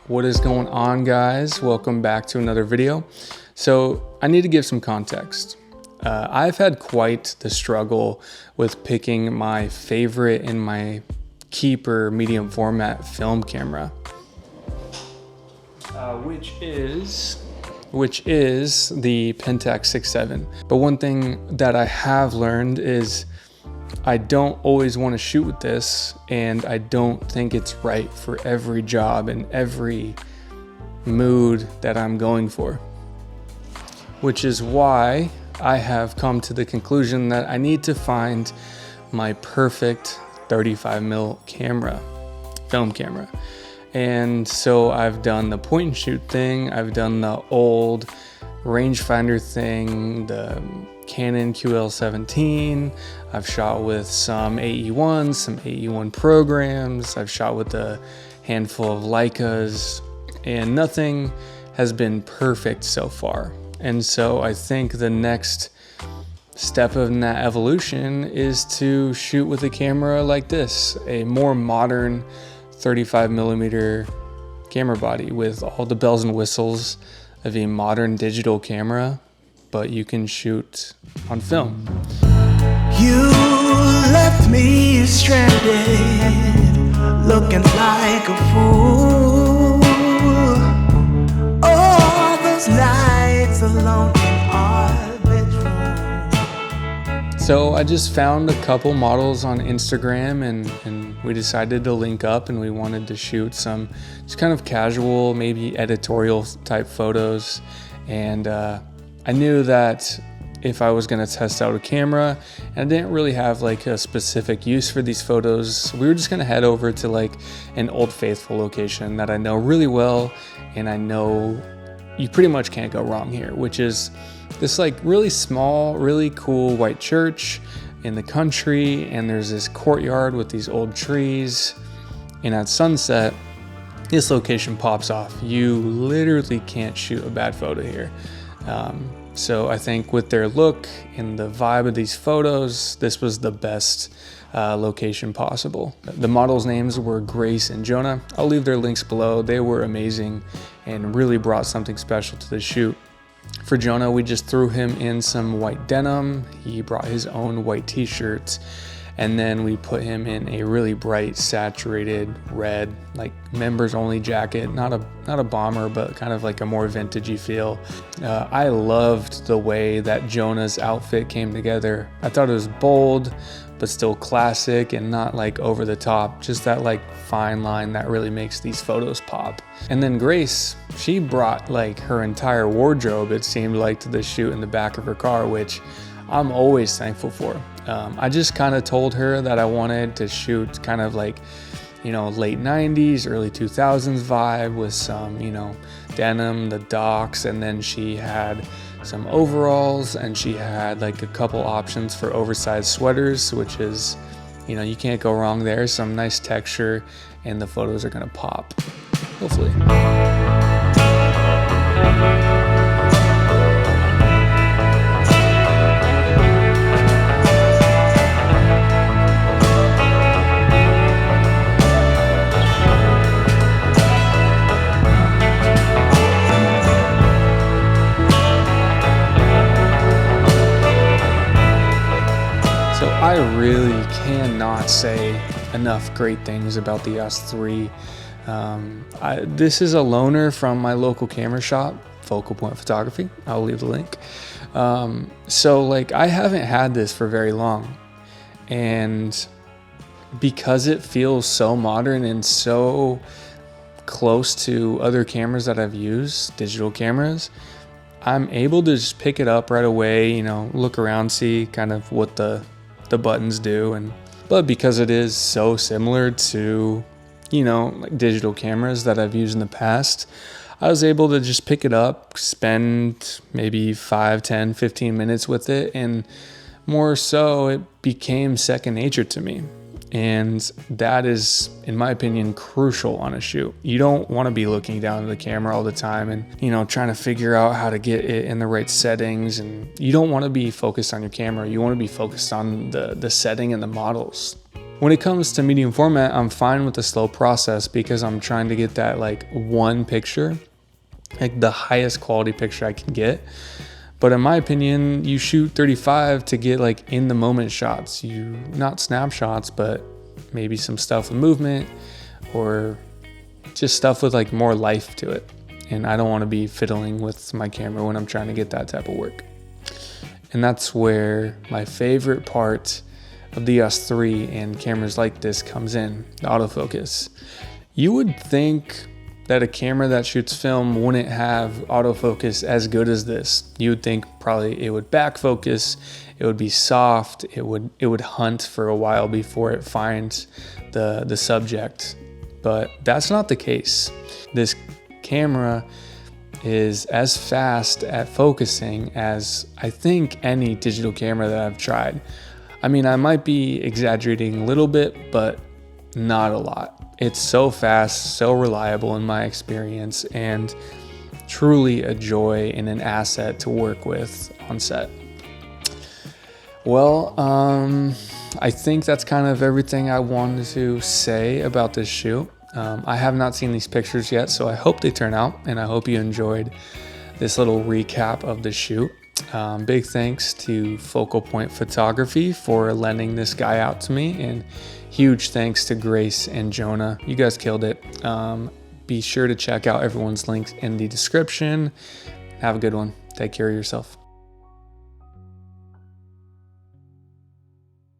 What is going on, guys? Welcome back to another video. So I need to give some context. I've had quite the struggle with picking my favorite and my keeper medium format film camera, which is the Pentax 6.7. But one thing that I have learned is I don't always want to shoot with this, and I don't think it's right for every job and every mood that I'm going for, which is why I have come to the conclusion that I need to find my perfect 35mm camera, film camera. And so I've done the point and shoot thing, I've done the old rangefinder thing, the Canon QL17, I've shot with some AE1s, some AE1 programs, I've shot with a handful of Leicas, and nothing has been perfect so far. And so I think the next step in that evolution is to shoot with a camera like this, a more modern 35mm camera body with all the bells and whistles of a modern digital camera, but you can shoot on film. You left me stranded, looking like a fool. All those nights alone in our bedroom. So I just found a couple models on Instagram and we decided to link up, and we wanted to shoot some just kind of casual, maybe editorial type photos. And I knew that if I was going to test out a camera and I didn't really have like a specific use for these photos, we were just going to head over to like an Old Faithful location that I know really well, and I know you pretty much can't go wrong here, which is this like really small, really cool white church in the country, and there's this courtyard with these old trees, and at sunset this location pops off. You literally can't shoot a bad photo here. So I think with their look and the vibe of these photos, this was the best location possible. The models' names were Grace and Jonah. I'll leave their links below. They were amazing and really brought something special to the shoot. For Jonah, we just threw him in some white denim. He brought his own white t-shirts, and then we put him in a really bright saturated red, like members only jacket, not a bomber, but kind of like a more vintagey feel. I loved the way that Jonah's outfit came together. I thought it was bold, but still classic and not like over the top, just that like fine line that really makes these photos pop. And then Grace, she brought like her entire wardrobe, it seemed like, to the shoot in the back of her car, which I'm always thankful for. I just kind of told her that I wanted to shoot kind of like, you know, late 90s, early 2000s vibe with some, you know, denim, the docs, and then she had some overalls, and she had like a couple options for oversized sweaters, which is, you know, you can't go wrong there. Some nice texture, and the photos are gonna pop, hopefully. I really cannot say enough great things about the EOS 3. This is a loaner from my local camera shop, Focal Point Photography. I'll leave the link. So like, I haven't had this for very long, and because it feels so modern and so close to other cameras that I've used, digital cameras, I'm able to just pick it up right away, you know, look around, see kind of what the buttons do, but because it is so similar to, you know, like digital cameras that I've used in the past, I was able to just pick it up, spend maybe 5, 10, 15 minutes with it, and more so it became second nature to me. And that is, in my opinion, crucial on a shoot. You don't want to be looking down at the camera all the time and, you know, trying to figure out how to get it in the right settings. And you don't want to be focused on your camera. You want to be focused on the setting and the models. When it comes to medium format, I'm fine with the slow process because I'm trying to get that like one picture, like the highest quality picture I can get. But in my opinion, you shoot 35 to get like in the moment shots, not snapshots, but maybe some stuff with movement or just stuff with like more life to it. And I don't want to be fiddling with my camera when I'm trying to get that type of work. And that's where my favorite part of the EOS 3 and cameras like this comes in, the autofocus. You would think that a camera that shoots film wouldn't have autofocus as good as this. You would think probably it would back focus, it would be soft, it would hunt for a while before it finds the subject. But that's not the case. This camera is as fast at focusing as I think any digital camera that I've tried. I mean, I might be exaggerating a little bit, but not a lot. It's so fast, so reliable in my experience, and truly a joy and an asset to work with on set. Well, I think that's kind of everything I wanted to say about this shoot. I have not seen these pictures yet, so I hope they turn out, and I hope you enjoyed this little recap of the shoot. Big thanks to Focal Point Photography for lending this guy out to me, and huge thanks to Grace and Jonah. You guys killed it. Be sure to check out everyone's links in the description. Have a good one. Take care of yourself.